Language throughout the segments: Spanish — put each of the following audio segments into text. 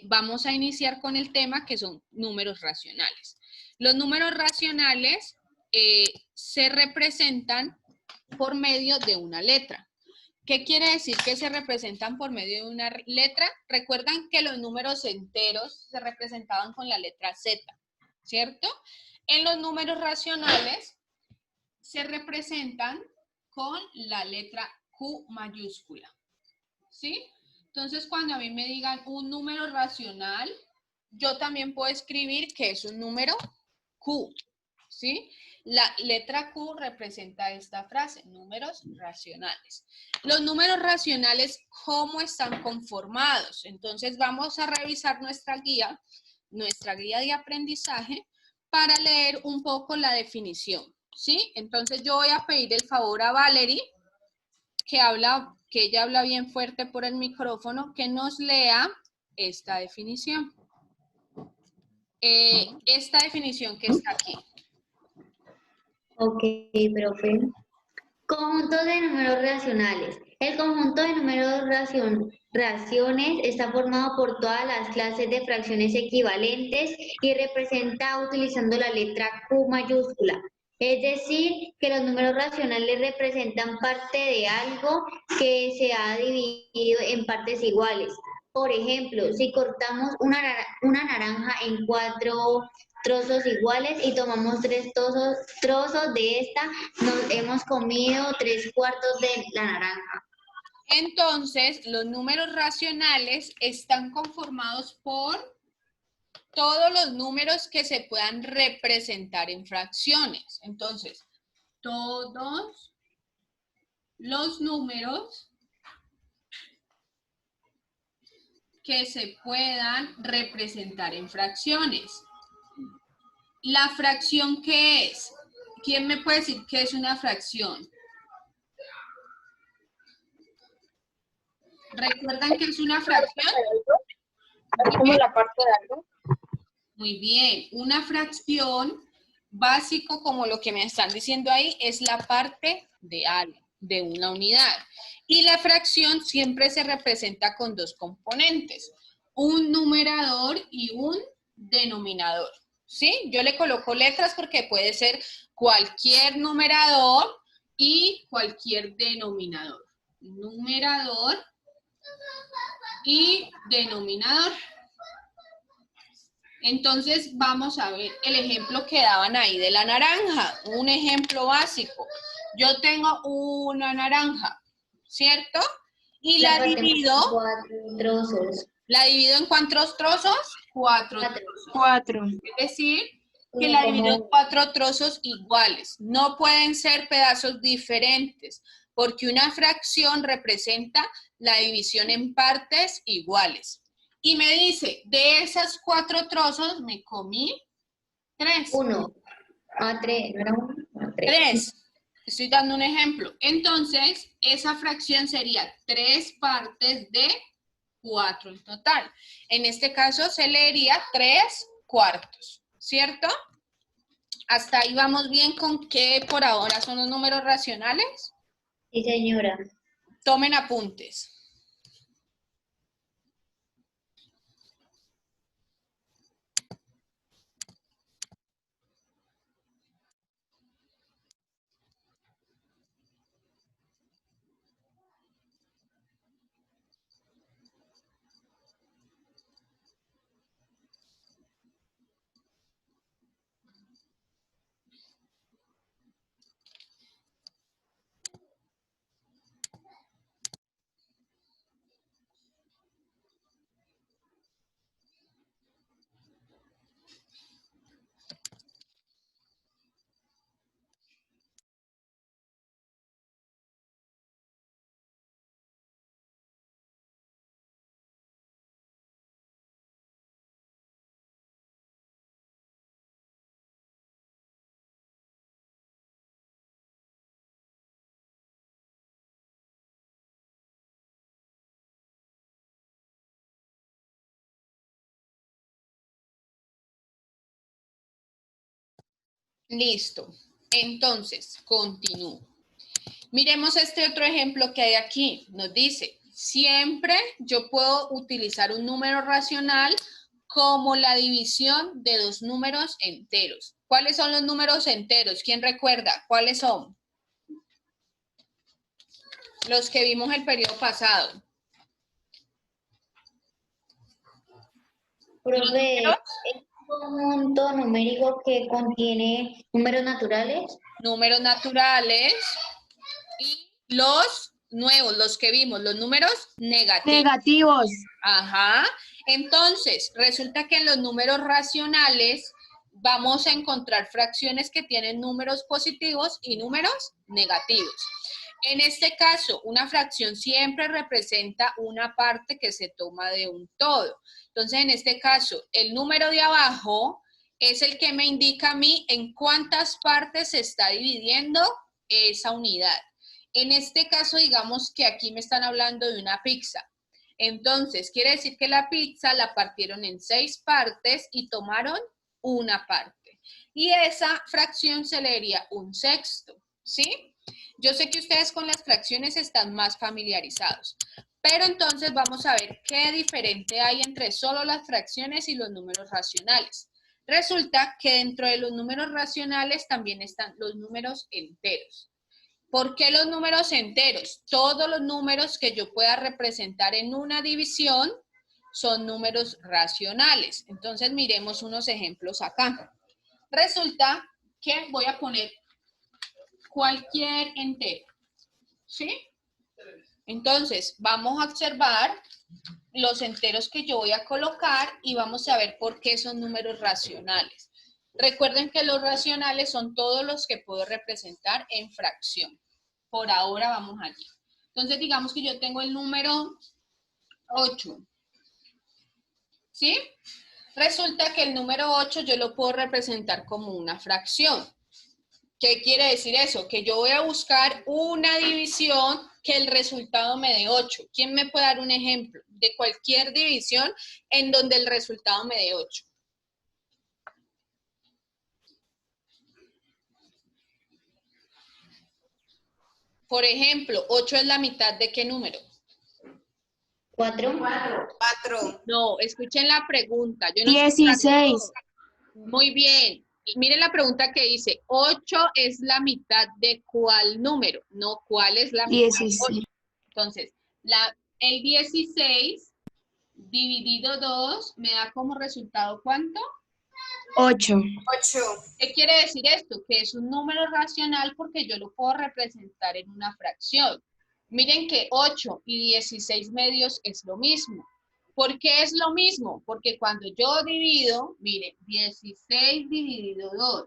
vamos a iniciar con el tema que son números racionales. Los números racionales se representan por medio de una letra. ¿Qué quiere decir que se representan por medio de una letra? Recuerdan que los números enteros se representaban con la letra Z, ¿cierto? En los números racionales se representan con la letra Q mayúscula, ¿sí? Entonces, cuando a mí me digan un número racional, yo también puedo escribir que es un número Q, ¿sí? La letra Q representa esta frase, números racionales. Los números racionales, ¿cómo están conformados? Entonces, vamos a revisar nuestra guía de aprendizaje para leer un poco la definición, ¿sí? Entonces, yo voy a pedir el favor a Valerie, que ella habla bien fuerte por el micrófono, que nos lea esta definición. Esta definición que está aquí. Ok, profe. Conjunto de números racionales. El conjunto de números raciones está formado por todas las clases de fracciones equivalentes y representa utilizando la letra Q mayúscula. Es decir, que los números racionales representan parte de algo que se ha dividido en partes iguales. Por ejemplo, si cortamos una naranja en 4 trozos iguales y tomamos 3 trozos de esta, nos hemos comido 3/4 de la naranja. Entonces, los números racionales están conformados por todos los números que se puedan representar en fracciones. Entonces, todos los números que se puedan representar en fracciones. ¿La fracción qué es? ¿Quién me puede decir qué es una fracción? ¿Recuerdan qué es una fracción? Es como la parte de algo. Muy bien. Una fracción, básico como lo que me están diciendo ahí, es la parte de algo, de una unidad. Y la fracción siempre se representa con dos componentes, un numerador y un denominador. ¿Sí? Yo le coloco letras porque puede ser cualquier numerador y cualquier denominador. Numerador y denominador. Entonces vamos a ver el ejemplo que daban ahí de la naranja, un ejemplo básico. Yo tengo una naranja, ¿cierto? Y la divido. 4 trozos. ¿La divido en cuántos trozos? 4 trozos. 4. Es decir, que la divido en 4 trozos iguales. No pueden ser pedazos diferentes, porque una fracción representa la división en partes iguales. Y me dice, de esas 4 trozos me comí 3. 1. 3, ¿no era 1? 3. Estoy dando un ejemplo. Entonces, esa fracción sería 3 partes de 4 en total. En este caso se leería 3/4, ¿cierto? ¿Hasta ahí vamos bien con qué por ahora son los números racionales? Sí, señora. Tomen apuntes. Listo. Entonces, continúo. Miremos este otro ejemplo que hay aquí. Nos dice, Siempre yo puedo utilizar un número racional como la división de dos números enteros. ¿Cuáles son los números enteros? ¿Quién recuerda? ¿Cuáles son? Los que vimos el periodo pasado. Profe, ¿es un conjunto numérico que contiene números naturales? Números naturales y los nuevos, los que vimos, los números negativos. Negativos. Ajá. Entonces, resulta que en los números racionales vamos a encontrar fracciones que tienen números positivos y números negativos. En este caso, una fracción siempre representa una parte que se toma de un todo. Entonces, en este caso, el número de abajo es el que me indica a mí en cuántas partes se está dividiendo esa unidad. En este caso, digamos que aquí me están hablando de una pizza. Entonces, quiere decir que la pizza la partieron en 6 partes y tomaron una parte. Y esa fracción se leería un sexto, ¿sí? Yo sé que ustedes con las fracciones están más familiarizados, pero entonces vamos a ver qué diferente hay entre solo las fracciones y los números racionales. Resulta que dentro de los números racionales también están los números enteros. ¿Por qué los números enteros? Todos los números que yo pueda representar en una división son números racionales. Entonces miremos unos ejemplos acá. Resulta que voy a poner cualquier entero, ¿sí? Entonces vamos a observar los enteros que yo voy a colocar y vamos a ver por qué son números racionales. Recuerden que los racionales son todos los que puedo representar en fracción. Por ahora vamos allí. Entonces, digamos que yo tengo el número 8. ¿Sí? Resulta que el número 8 yo lo puedo representar como una fracción. ¿Qué quiere decir eso? Que yo voy a buscar una división que el resultado me dé 8. ¿Quién me puede dar un ejemplo de cualquier división en donde el resultado me dé 8? Por ejemplo, 8 es la mitad de ¿qué número? 4. 4. No, escuchen la pregunta. Yo no 16. Muy bien. Y miren la pregunta que dice, 8 es la mitad de ¿cuál número? No, ¿cuál es la mitad de 8? 16. Entonces, el 16 dividido 2 me da como resultado ¿cuánto? 8. 8. ¿Qué quiere decir esto? Que es un número racional porque yo lo puedo representar en una fracción. Miren que 8 y 16 medios es lo mismo. ¿Por qué es lo mismo? Porque cuando yo divido, miren, 16 dividido 2.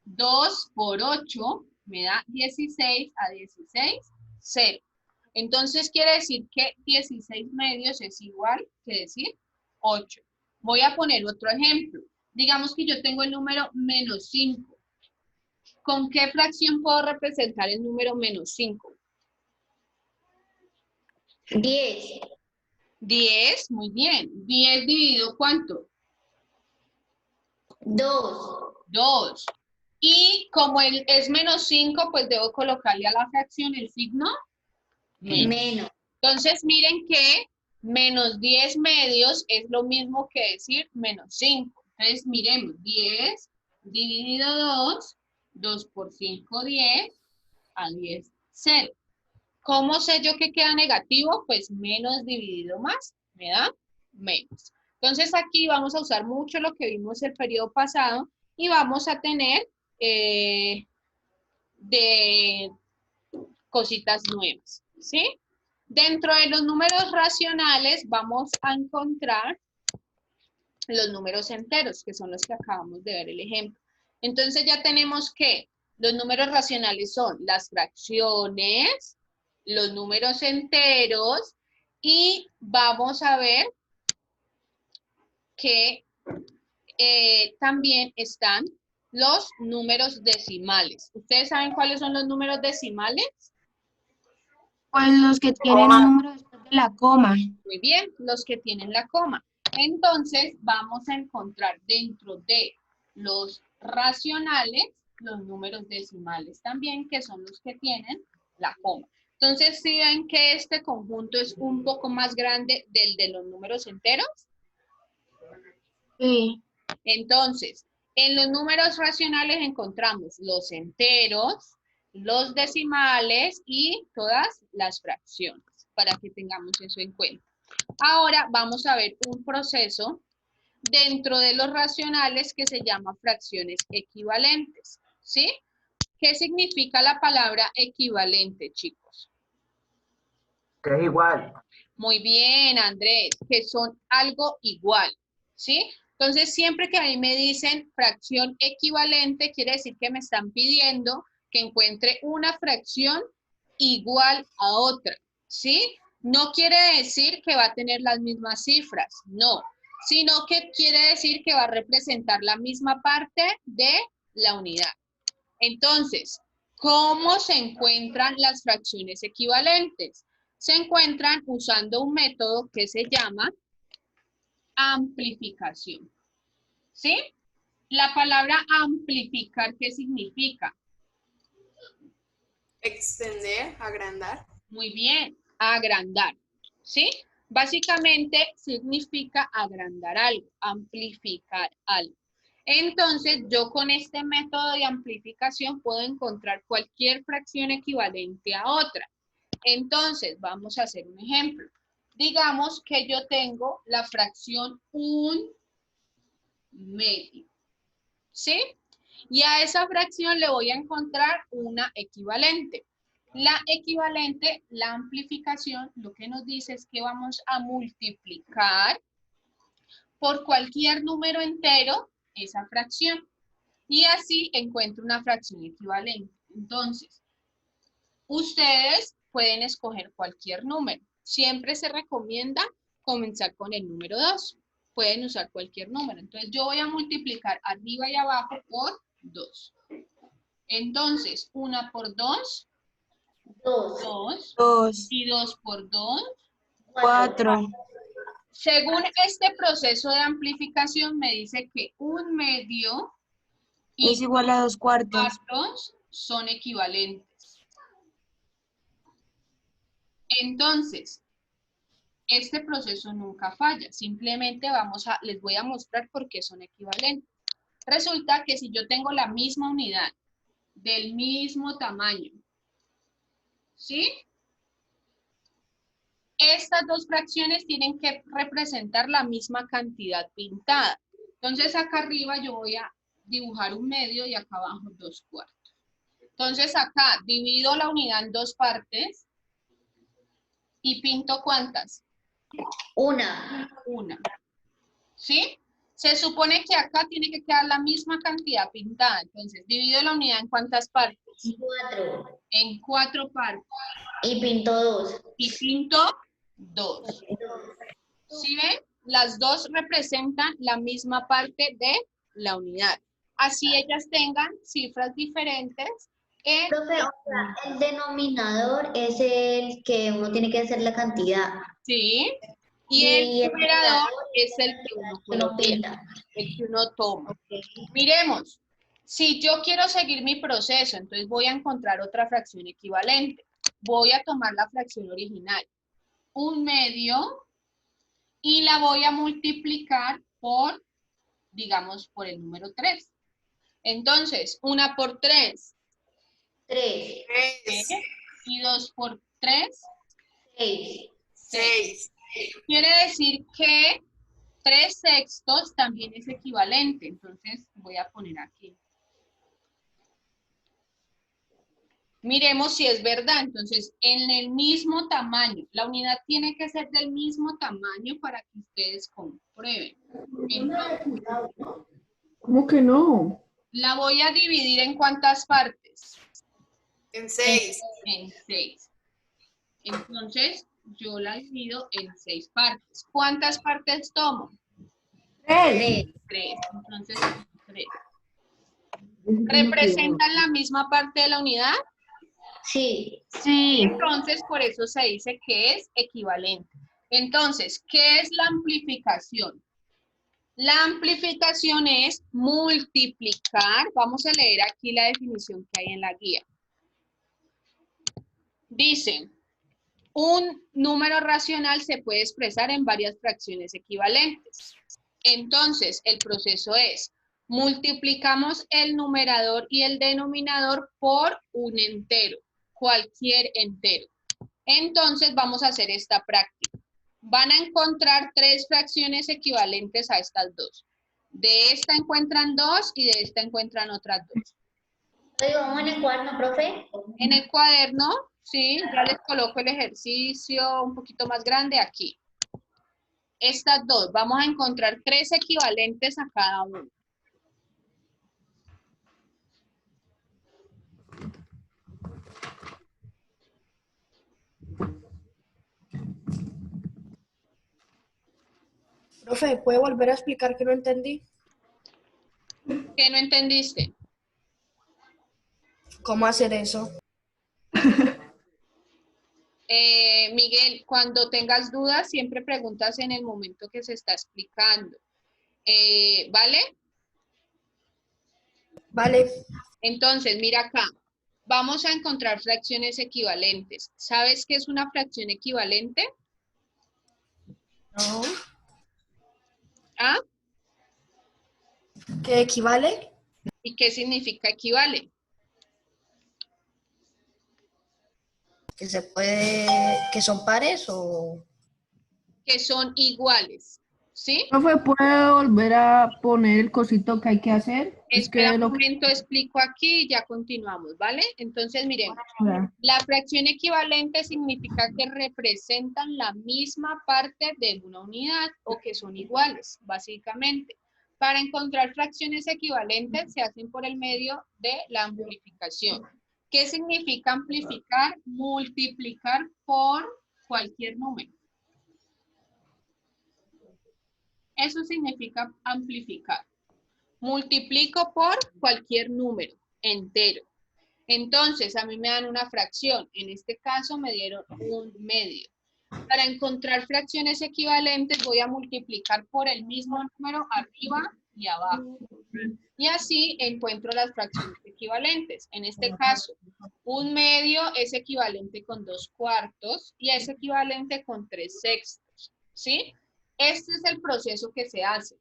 2 por 8 me da 16 a 16, 0. Entonces quiere decir que 16 medios es igual que decir 8. Voy a poner otro ejemplo. Digamos que yo tengo el número menos 5. ¿Con qué fracción puedo representar el número menos 5? 10. 10, muy bien. 10 dividido ¿cuánto? 2. 2. Y como es menos 5, pues debo colocarle a la fracción el signo menos. Menos. Entonces miren que menos 10 medios es lo mismo que decir menos 5. Entonces miremos, 10 dividido 2, 2 por 5, 10, a 10, 0. ¿Cómo sé yo que queda negativo? Pues menos dividido más, me da menos. Entonces aquí vamos a usar mucho lo que vimos el periodo pasado y vamos a tener de cositas nuevas, ¿sí? Dentro de los números racionales vamos a encontrar los números enteros, que son los que acabamos de ver el ejemplo. Entonces ya tenemos que los números racionales son las fracciones, los números enteros y vamos a ver que también están los números decimales. ¿Ustedes saben cuáles son los números decimales? Pues los que tienen un número después de la coma. Muy bien, los que tienen la coma. Entonces, vamos a encontrar dentro de los racionales los números decimales también, que son los que tienen la coma. Entonces, ¿sí ven que este conjunto es un poco más grande del de los números enteros? Sí. Entonces, en los números racionales encontramos los enteros, los decimales y todas las fracciones, para que tengamos eso en cuenta. Ahora vamos a ver un proceso dentro de los racionales que se llama fracciones equivalentes, ¿sí? ¿Qué significa la palabra equivalente, chicos? Que es igual. Muy bien, Andrés, que son algo igual, ¿sí? Entonces, siempre que a mí me dicen fracción equivalente, quiere decir que me están pidiendo que encuentre una fracción igual a otra, ¿sí? No quiere decir que va a tener las mismas cifras, no, sino que quiere decir que va a representar la misma parte de la unidad. Entonces, ¿cómo se encuentran las fracciones equivalentes? Se encuentran usando un método que se llama amplificación. ¿Sí? La palabra amplificar, ¿qué significa? Extender, agrandar. Muy bien, agrandar. ¿Sí? Básicamente significa agrandar algo, amplificar algo. Entonces, yo con este método de amplificación puedo encontrar cualquier fracción equivalente a otra. Entonces, vamos a hacer un ejemplo. Digamos que yo tengo la fracción 1/2. ¿Sí? Y a esa fracción le voy a encontrar una equivalente. La equivalente, la amplificación, lo que nos dice es que vamos a multiplicar por cualquier número entero esa fracción. Y así encuentro una fracción equivalente. Entonces, ustedes pueden escoger cualquier número. Siempre se recomienda comenzar con el número 2. Pueden usar cualquier número. Entonces, yo voy a multiplicar arriba y abajo por 2. Entonces, 1 por 2, 2. 2, Y 2 por 2. 4, Según este proceso de amplificación, me dice que 1/2 y es igual a 2 cuartos. 4 son equivalentes. Entonces, este proceso nunca falla. Simplemente les voy a mostrar por qué son equivalentes. Resulta que si yo tengo la misma unidad, del mismo tamaño, ¿sí? Estas dos fracciones tienen que representar la misma cantidad pintada. Entonces acá arriba yo voy a dibujar un medio y acá abajo 2 cuartos. Entonces acá divido la unidad en 2 partes y pinto ¿cuántas? Una. Una. ¿Sí? Se supone que acá tiene que quedar la misma cantidad pintada. Entonces divido la unidad en ¿cuántas partes? 4. En 4 partes. Y pinto 2. Y pinto 2. ¿Sí ven? Las dos representan la misma parte de la unidad. Así ellas tengan cifras diferentes. Profe, o sea, el denominador es el que uno tiene que hacer la cantidad. ¿Sí? Y Y el el numerador numerador es el que uno uno colorea, pinta. el que uno toma. Ok. Miremos, si yo quiero seguir mi proceso, entonces voy a encontrar otra fracción equivalente. Voy a tomar la fracción original, 1/2, y la voy a multiplicar por, digamos, por el número 3. Entonces, 1 por 3, 3. 3, y 2 por 3, 6. 6. quiere decir que 3/6 también es equivalente. Entonces, voy a poner aquí. Miremos si es verdad. Entonces, en el mismo tamaño, la unidad tiene que ser del mismo tamaño para que ustedes comprueben. Entonces, ¿Cómo que no? la voy a dividir en ¿cuántas partes? En 6. En 6. Entonces, yo la divido en 6 partes. ¿Cuántas partes tomo? 3. 3. Entonces, 3. ¿Representan la misma parte de la unidad? Sí. Sí, Entonces, por eso se dice que es equivalente. Entonces, ¿qué es la amplificación? La amplificación es multiplicar. Vamos a leer aquí la definición que hay en la guía. Dice, un número racional se puede expresar en varias fracciones equivalentes. Entonces, el proceso es, multiplicamos el numerador y el denominador por un entero, cualquier entero. Entonces, vamos a hacer esta práctica. Van a encontrar 3 fracciones equivalentes a estas 2. De esta encuentran 2 y de esta encuentran otras 2. ¿Vamos en el cuaderno, profe? En el cuaderno, sí, ya les coloco el ejercicio un poquito más grande aquí. Estas 2, vamos a encontrar 3 equivalentes a cada uno. Profe, ¿puede volver a explicar que no entendí? ¿Qué no entendiste? ¿Cómo hacer eso? Miguel, cuando tengas dudas, siempre preguntas en el momento que se está explicando. ¿Vale? Vale. Entonces, mira acá. Vamos a encontrar fracciones equivalentes. ¿Sabes qué es una fracción equivalente? No. ¿Ah? ¿Qué equivale? ¿Y qué significa equivale? ¿Que se puede, que son pares o...? Que son iguales. ¿Sí? Profe, ¿puede volver a poner el cosito que hay que hacer? Es Espera que un lo que... momento, explico aquí y ya continuamos, ¿vale? Entonces, miremos. La fracción equivalente significa que representan la misma parte de una unidad o que son iguales, básicamente. Para encontrar fracciones equivalentes se hacen por el medio de la amplificación. ¿Qué significa amplificar? Multiplicar por cualquier número. Eso significa amplificar. Multiplico por cualquier número entero. Entonces, a mí me dan una fracción. En este caso, me dieron un medio. Para encontrar fracciones equivalentes, voy a multiplicar por el mismo número arriba y abajo. Y así encuentro las fracciones equivalentes. En este caso, un medio es equivalente con 2/4 y es equivalente con 3/6. ¿Sí? Este es el proceso que se hace.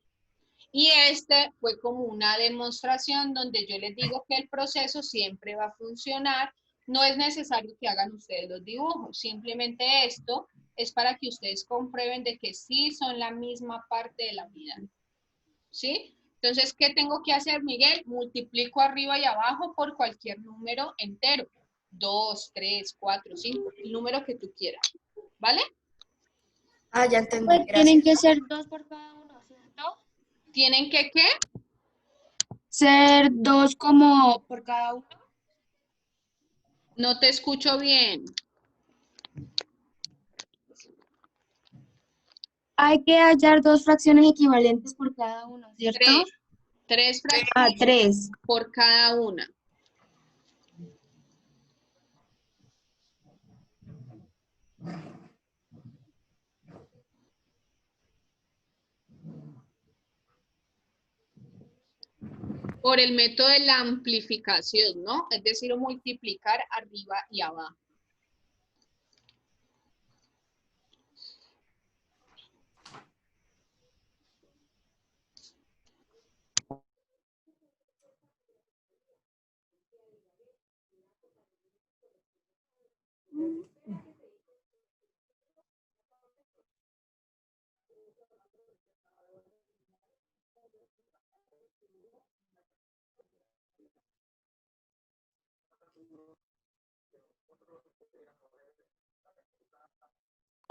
Y este fue como una demostración donde yo les digo que el proceso siempre va a funcionar. No es necesario que hagan ustedes los dibujos. Simplemente esto es para que ustedes comprueben de que sí son la misma parte de la unidad. ¿Sí? Entonces, ¿qué tengo que hacer, Miguel? Multiplico arriba y abajo por cualquier número entero. 2, 3, 4, 5, el número que tú quieras. ¿Vale? Ah, ya entendí, Pues gracias. tienen que ser 2 por cada uno, ¿cierto? ¿Tienen que qué? Ser 2 como por cada uno. No te escucho bien. Hay que hallar 2 fracciones equivalentes por cada uno, ¿cierto? 3 fracciones Ah, 3. por cada una. Por el método de la amplificación, ¿no? Es decir, multiplicar arriba y abajo.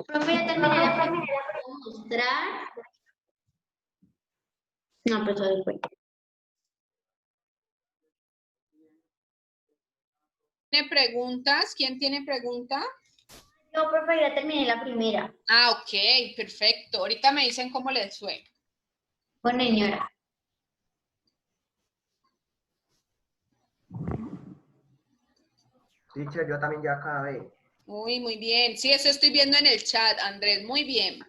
Profe, ya terminé la primera. ¿Puedo mostrar? No, pues ahí fue. ¿Tiene preguntas? ¿Quién tiene pregunta? No, profe, ya terminé la primera. Ah, ok, perfecto. Ahorita me dicen cómo les fue. Bueno, señora. Teacher, yo también ya acabé. Uy, muy bien. Sí, eso estoy viendo en el chat, Andrés. Muy bien.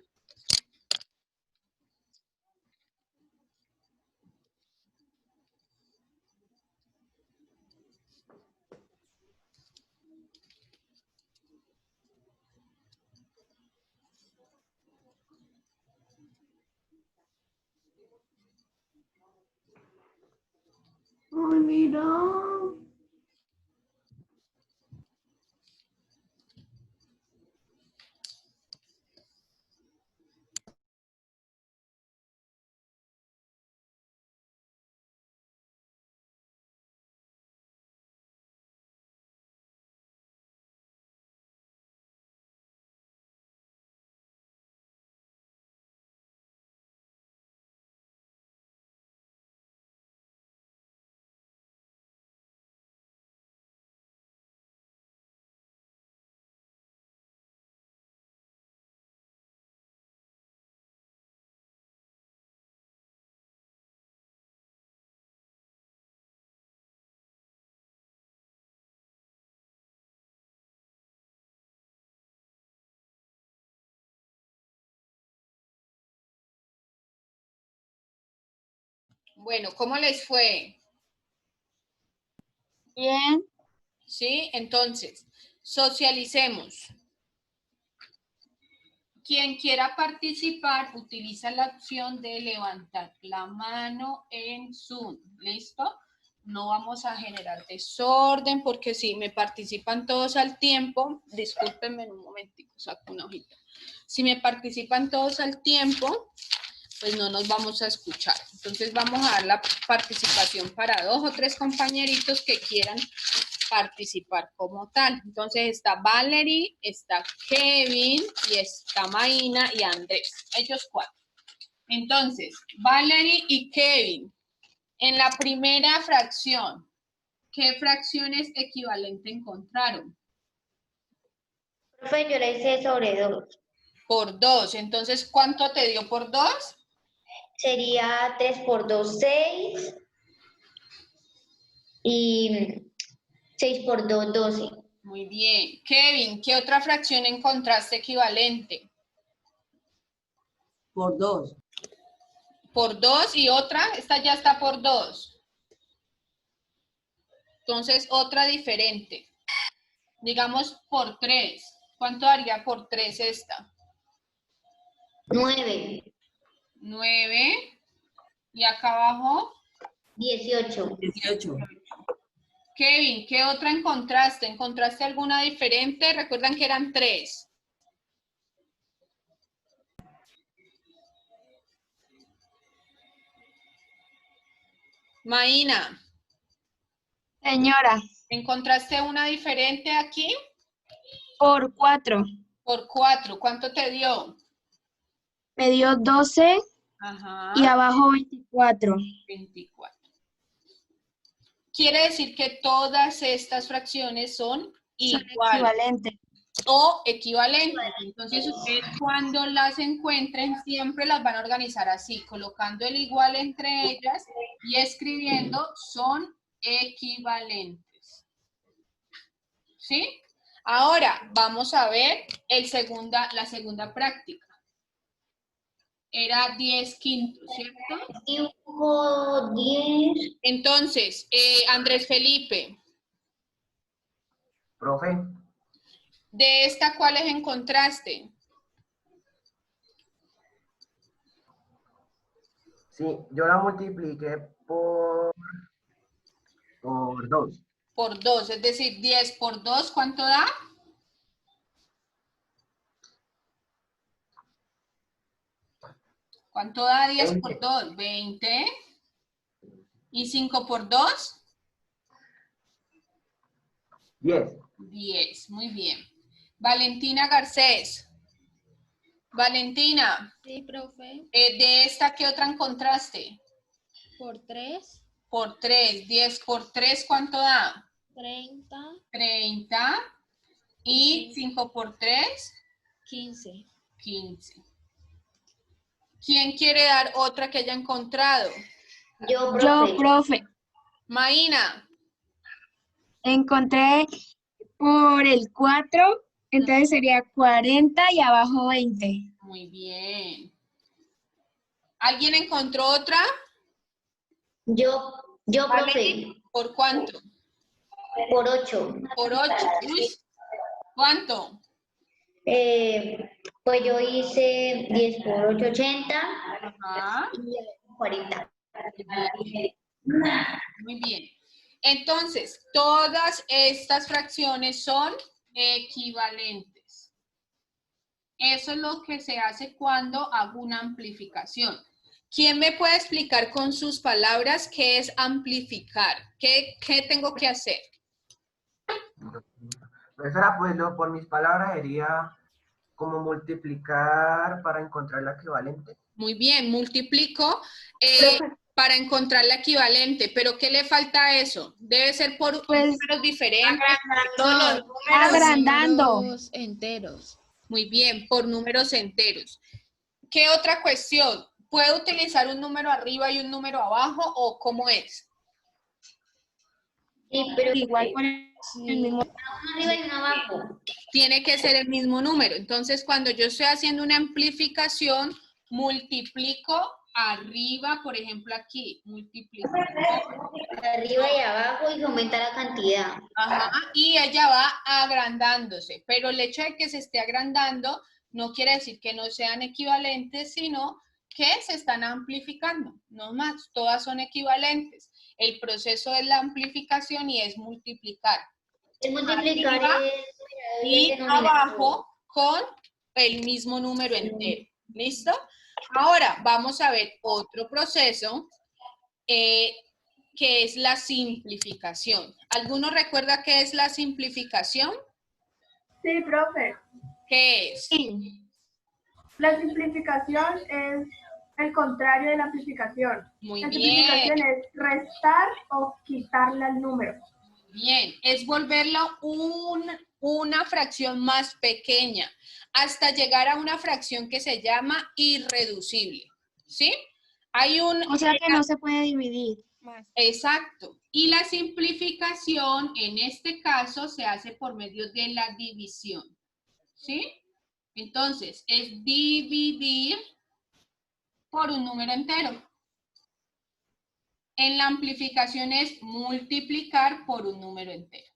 Ay, mira. Bueno, ¿cómo les fue? Bien. ¿Sí? Entonces, socialicemos. Quien quiera participar, utiliza la opción de levantar la mano en Zoom. ¿Listo? No vamos a generar desorden porque si me participan todos al tiempo, discúlpenme en un momentico, saco una hojita. Si me participan todos al tiempo, pues no nos vamos a escuchar. Entonces vamos a dar la participación para 2 o 3 compañeritos que quieran participar como tal. Entonces está Valerie, está Kevin y está Maína y Andrés. Ellos 4. Entonces, Valerie y Kevin, en la primera fracción, ¿qué fracciones equivalentes encontraron? Profe, yo la hice sobre 2. Por 2. Entonces, ¿cuánto te dio por 2? Sería 3 por 2, 6. Y 6 por 2, 12. Muy bien. Kevin, ¿qué otra fracción encontraste equivalente? Por 2. Por 2 y otra, esta ya está por 2. Entonces, otra diferente. Digamos por 3. ¿Cuánto daría por 3 esta? 9. 9. Y acá abajo, 18. 18. Kevin, ¿qué otra encontraste? ¿Encontraste alguna diferente? Recuerdan que eran 3. Maína, Señora, ¿encontraste una diferente aquí? por 4. Por 4. ¿Cuánto te dio? Me dio 12 Ajá. y abajo 24. 24. Quiere decir que todas estas fracciones son Son iguales equivalentes. o equivalentes. Entonces, ustedes cuando las encuentren siempre las van a organizar así, colocando el igual entre ellas y escribiendo son equivalentes. ¿Sí? Ahora vamos a ver la segunda práctica. Era 10 quintos, ¿cierto? Dibujo 10. Entonces, Andrés Felipe, Profe, ¿de esta cuáles encontraste? sí, yo la multipliqué por 2. Por 2, es decir, 10 por 2, ¿cuánto da? ¿Cuánto da 10 por 20. 2? 20. ¿Y 5 por 2? 10. 10, muy bien. Valentina Garcés. Valentina, Sí, profe, ¿de esta qué otra encontraste? por 3, Por 3, 10 por 3, ¿cuánto da? 30, 30. ¿Y 5 por 3? 15. 15. ¿Quién quiere dar otra que haya encontrado? Yo, Yo, profe. profe, Maína. encontré por el 4, entonces sería 40 y abajo 20. Muy bien. ¿Alguien encontró otra? Yo, profe. ¿Por cuánto? Por 8. Por 8. Uy, ¿cuánto? Pues yo hice 10 por 8, 80. Ajá. Y 40. Muy Muy bien. Entonces, todas estas fracciones son equivalentes. Eso es lo que se hace cuando hago una amplificación. ¿Quién me puede explicar con sus palabras qué es amplificar? ¿Qué tengo que hacer? Profesora, pues por mis palabras sería como multiplicar para encontrar la equivalente. Muy bien, multiplico para encontrar la equivalente, pero ¿qué le falta a eso? Debe ser por Pues, números diferentes. agrandando. Números enteros. Muy bien, por números enteros. ¿Qué otra cuestión? ¿Puedo utilizar un número arriba y un número abajo o cómo es? Sí, pero Igual por el mismo. uno arriba y uno abajo. Tiene que ser el mismo número. Entonces, cuando yo estoy haciendo una amplificación, multiplico arriba, por ejemplo, aquí, multiplico. Arriba y abajo y se aumenta la cantidad. Ajá, y ella va agrandándose, pero el hecho de que se esté agrandando no quiere decir que no sean equivalentes, sino que se están amplificando, no más, todas son equivalentes. El proceso es la amplificación y es multiplicar. El multiplicar Arriba es y el denominador. abajo con el mismo número entero. ¿Listo? Ahora vamos a ver otro proceso que es la simplificación. ¿Alguno recuerda qué es la simplificación? Sí, profe. ¿Qué es? La simplificación es el contrario de la amplificación. Muy La bien. simplificación es restar o quitarle al número. Bien, es volverlo una fracción más pequeña hasta llegar a una fracción que se llama irreducible. ¿Sí? Hay un... O sea que no se puede dividir más. Exacto. Y la simplificación, en este caso, se hace por medio de la división. ¿Sí? Entonces, es dividir por un número entero. En la amplificación es multiplicar por un número entero.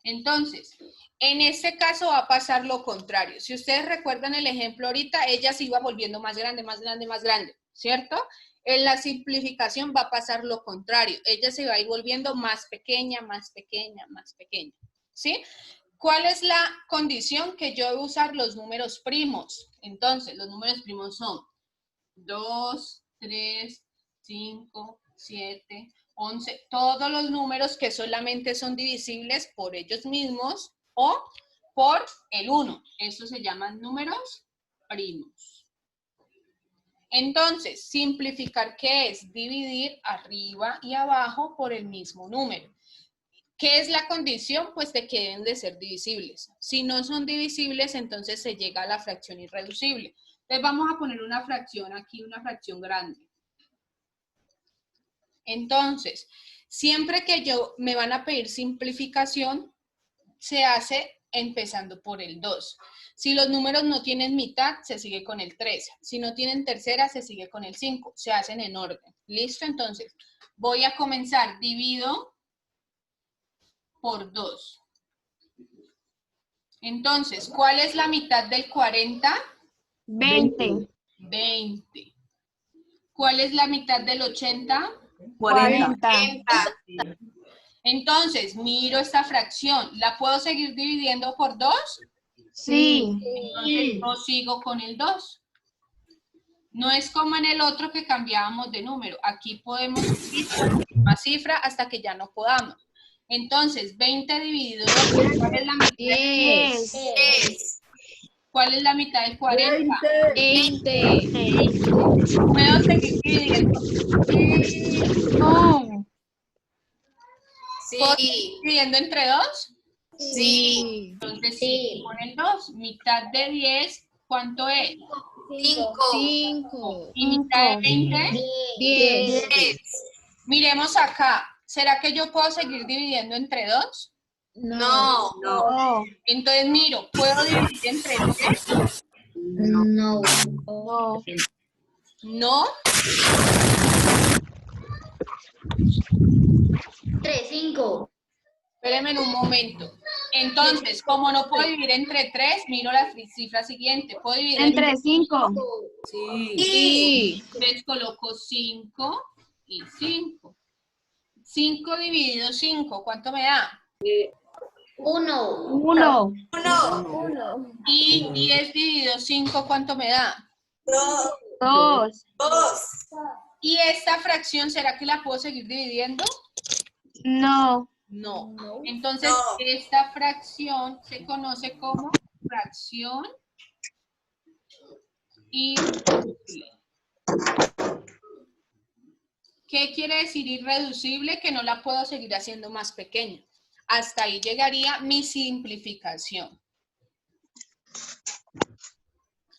Entonces, en este caso va a pasar lo contrario. Si ustedes recuerdan el ejemplo ahorita, ella se iba volviendo más grande, más grande, más grande, ¿cierto? En la simplificación va a pasar lo contrario. Ella se va a ir volviendo más pequeña, más pequeña, más pequeña, ¿sí? ¿Cuál es la condición? Que yo debo usar los números primos. Entonces, los números primos son 2, 3, 5, 7, 11, todos los números que solamente son divisibles por ellos mismos o por el 1. Estos se llaman números primos. Entonces, simplificar, ¿qué es? Dividir arriba y abajo por el mismo número. ¿Qué es la condición? Pues de que deben de ser divisibles. Si no son divisibles, entonces se llega a la fracción irreducible. Entonces vamos a poner una fracción aquí, una fracción grande. Entonces, siempre que me van a pedir simplificación, se hace empezando por el 2. Si los números no tienen mitad, se sigue con el 3. Si no tienen tercera, se sigue con el 5. Se hacen en orden. ¿Listo? Entonces, voy a comenzar. Divido por 2. Entonces, ¿cuál es la mitad del 40? 20. 20. ¿Cuál es la mitad del 80? 40. Entonces, miro esta fracción. ¿La puedo seguir dividiendo por 2? Sí. Entonces, yo sigo con el 2. No es como en el otro que cambiábamos de número. Aquí podemos ir con la misma cifra hasta que ya no podamos. Entonces, 20 dividido 2, ¿cuál es la mitad? 10. ¿Cuál es la mitad del 40? 20. ¿Puedo seguir dividiendo? No. ¿Puedo Sí. seguir dividiendo entre 2? Sí. Entonces, Sí. sí, con el 2. Mitad de 10, ¿cuánto es? 5. 5. ¿Y mitad de 20? 10. 10. Miremos acá. ¿Será que yo puedo seguir dividiendo entre 2? No. No. Entonces, miro, ¿puedo dividir entre 3? No. No. No. 3, 5. Espérenme un momento. Entonces, como no puedo dividir entre 3, miro la cifra siguiente. ¿Puedo dividir Entre 5. Sí. Entonces coloco 5 y 5. 5 dividido 5, ¿cuánto me da? 1. 1. Y 10 dividido 5, ¿cuánto me da? 2. ¿Y esta fracción, será que la puedo seguir dividiendo? No. No. Entonces, esta fracción se conoce como fracción irreducible. ¿Qué quiere decir irreducible? Que no la puedo seguir haciendo más pequeña. Hasta ahí llegaría mi simplificación.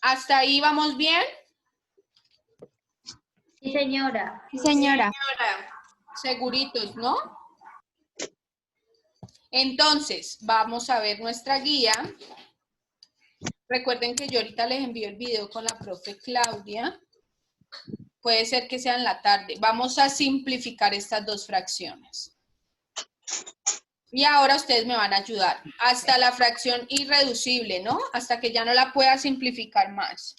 ¿Hasta ahí vamos bien? Sí, señora. Sí, señora. Seguritos, ¿no? Entonces, vamos a ver nuestra guía. Recuerden que yo ahorita les envío el video con la profe Claudia. Puede ser que sea en la tarde. Vamos a simplificar estas dos fracciones. Y ahora ustedes me van a ayudar. Hasta la fracción irreducible, ¿no? Hasta que ya no la pueda simplificar más.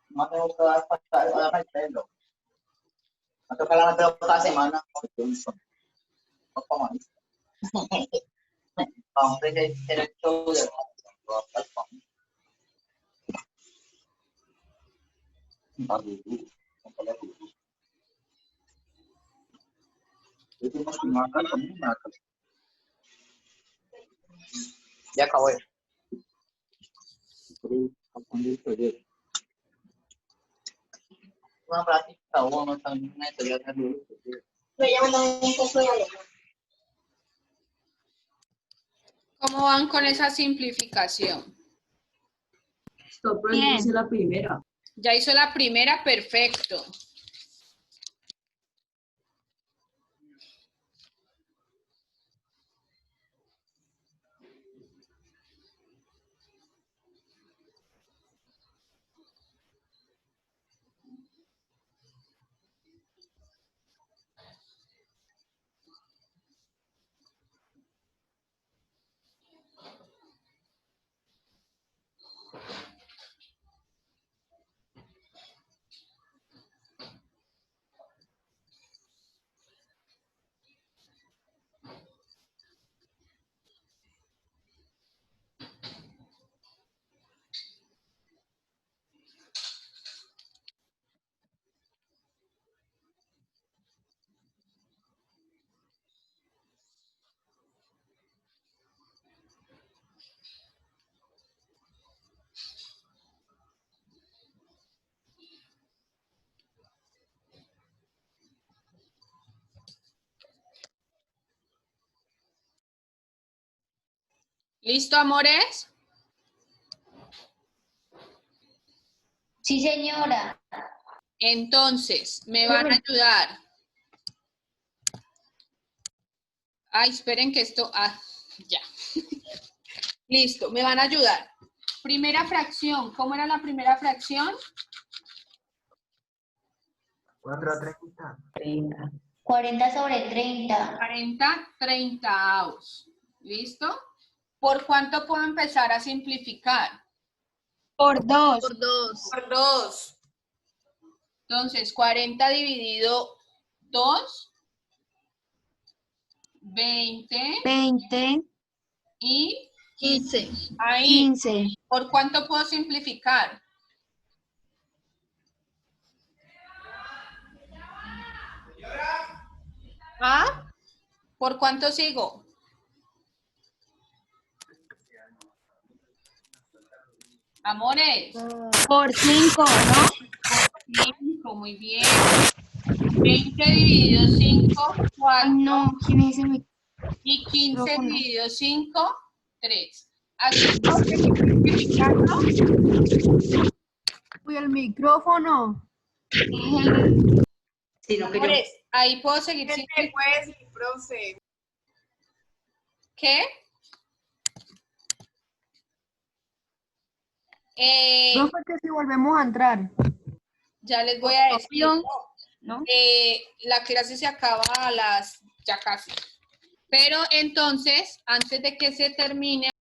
No tengo que dar para el pelo. Me toca la cada semana. No como eso. Hombre, que era el show de ya acabó. Una práctica uno también una teoría de ¿Cómo van con esa simplificación? Bien. Hice la primera. Ya hizo la primera, perfecto. ¿Listo, amores? Sí, señora. Entonces, me van a ayudar. Ay, esperen que esto... Ah, ya. Listo, me van a ayudar. Primera fracción. ¿Cómo era la primera fracción? 4/30. 40 sobre 30. 40 treintaavos. ¿Listo? ¿Por cuánto puedo empezar a simplificar? Por 2. Por 2. Por 2. Entonces, 40 dividido 2, 20 20. y 15. ahí. 15. ¿Por cuánto puedo simplificar? ¿Ah? ¿Por cuánto sigo? Amores. Por 5, ¿no? 5, muy bien. 20 dividido 5, 4. Ay, no. ¿Quién es el Y 15 micrófono? dividido 5, 3. Así puedo seguir simplificando. Uy, el micrófono. Amores, ahí puedo seguir simplificando. profe. ¿Qué? Profe, que si volvemos a entrar. Ya les voy a decir. ¿no? La clase se acaba a las, ya casi. Pero entonces, antes de que se termine,